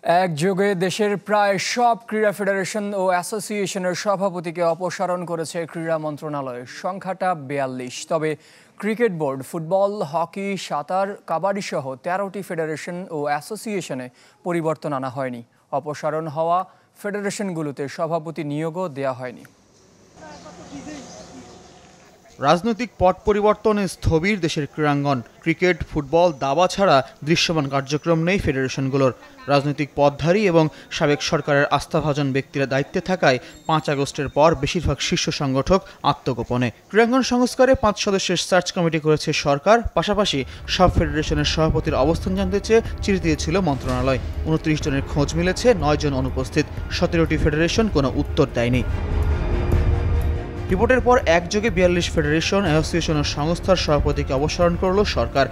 একযোগে দেশের প্রায় সব ক্রীড়া ফেডারেশন ও অ্যাসোসিয়েশনের সভাপতিকে অপসারণ করেছে ক্রীড়া মন্ত্রণালয়। সংখ্যাটা ৪২। তবে ক্রিকেট বোর্ড, ফুটবল, হকি, সাঁতার, কাবাডি সহ ১৩টি ফেডারেশন ও অ্যাসোসিয়েশনে পরিবর্তন আনা হয়নি। অপসারণ হওয়া ফেডারেশনগুলোতে সভাপতি নিয়োগও দেওয়া হয়নি। রাজনৈতিক পট পরিবর্তনে স্থবির দেশের ক্রীড়াঙ্গন। ক্রিকেট, ফুটবল, দাবা ছাড়া দৃশ্যমান কার্যক্রম নেই ফেডারেশনগুলোর। রাজনৈতিক পদধারী এবং সাবেক সরকারের আস্থাভাজন ব্যক্তিরা দায়িত্বে থাকায় ৫ আগস্টের পর বেশিরভাগ শীর্ষ সংগঠক আত্মগোপনে। ক্রীড়াঙ্গন সংস্কারে ৫ সদস্যের সার্চ কমিটি করেছে সরকার। পাশাপাশি সব ফেডারেশনের সভাপতির অবস্থান জানতে চেয়ে চিঠি দিয়েছিল মন্ত্রণালয়। ২৯ জনের খোঁজ মিলেছে, ৯ জন অনুপস্থিত। ১৭টি ফেডারেশন কোনো উত্তর দেয়নি। রিপোর্টের পর একযোগে ৪২ ফেডারেশন, অ্যাসোসিয়েশন ও সংস্থার সভাপতিকে অপসারণ করল সরকার।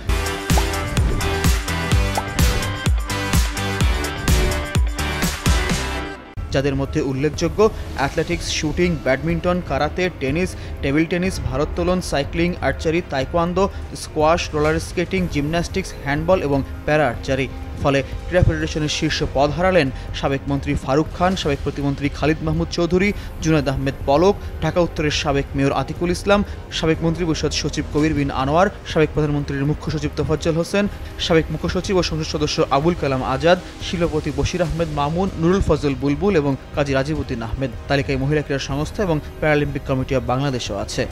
যাদের মধ্যে উল্লেখযোগ্য athletics, shooting, badminton, karate, tennis, table tennis, ভারোত্তোলন, cycling, archery, taekwondo, squash, roller skating, gymnastics, handball এবং প্যারা আর্চারি। ফলে ক্রীড়া ফেডারেশনের শীর্ষ পদ হারালেন সাবেক মন্ত্রী ফারুক খান, সাবেক প্রতিমন্ত্রী খালিদ মাহমুদ চৌধুরী, জুনায়েদ আহমেদ পলক, ঢাকা উত্তরের সাবেক মেয়র আতিকুল ইসলাম, সাবেক মন্ত্রিপরিষদ সচিব কবির বিন আনোয়ার, সাবেক প্রধানমন্ত্রীর মুখ্য সচিব তোফাজ্জল হোসেন, সাবেক মুখ্য সচিব ও সংসদ সদস্য আবুল কালাম আজাদ, শিল্পপতি বশির আহমেদ মামুন, নুরুল ফজল বুলবুল এবং কাজী রাজিবউদ্দিন আহমেদ। তালিকায় মহিলা ক্রীড়া সংস্থা এবং প্যারালিম্পিক কমিটি অব বাংলাদেশও আছে।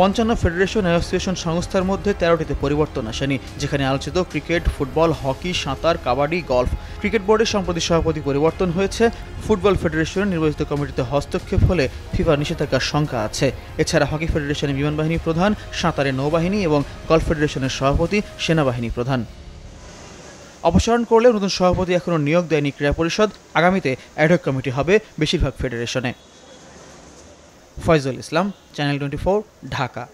৫৫ ফেডারেশন, অ্যাসোসিয়েশন সংস্থার মধ্যে ১৩টিতে পরিবর্তন আসেনি, যেখানে আলোচিত ক্রিকেট, ফুটবল, হকি, সাঁতার, কাবাডি, গলফ। ক্রিকেট বোর্ডের সম্প্রতি সভাপতি পরিবর্তন হয়েছে। ফুটবল ফেডারেশনের নির্বাচিত কমিটিতে হস্তক্ষেপ হলে ফিফার নিষেধাজ্ঞার শঙ্কা আছে। এছাড়া হকি ফেডারেশনের বিমান বাহিনী প্রধান, সাঁতারের নৌবাহিনী এবং গলফ ফেডারেশনের সভাপতি সেনাবাহিনী প্রধান। অপসারণ করলেও নতুন সভাপতি এখনও নিয়োগ দেয়নি ক্রীড়া পরিষদ। আগামীতে অ্যাডহক কমিটি হবে বেশিরভাগ ফেডারেশনে। ফয়জুল ইসলাম, চ্যানেল 24, ঢাকা।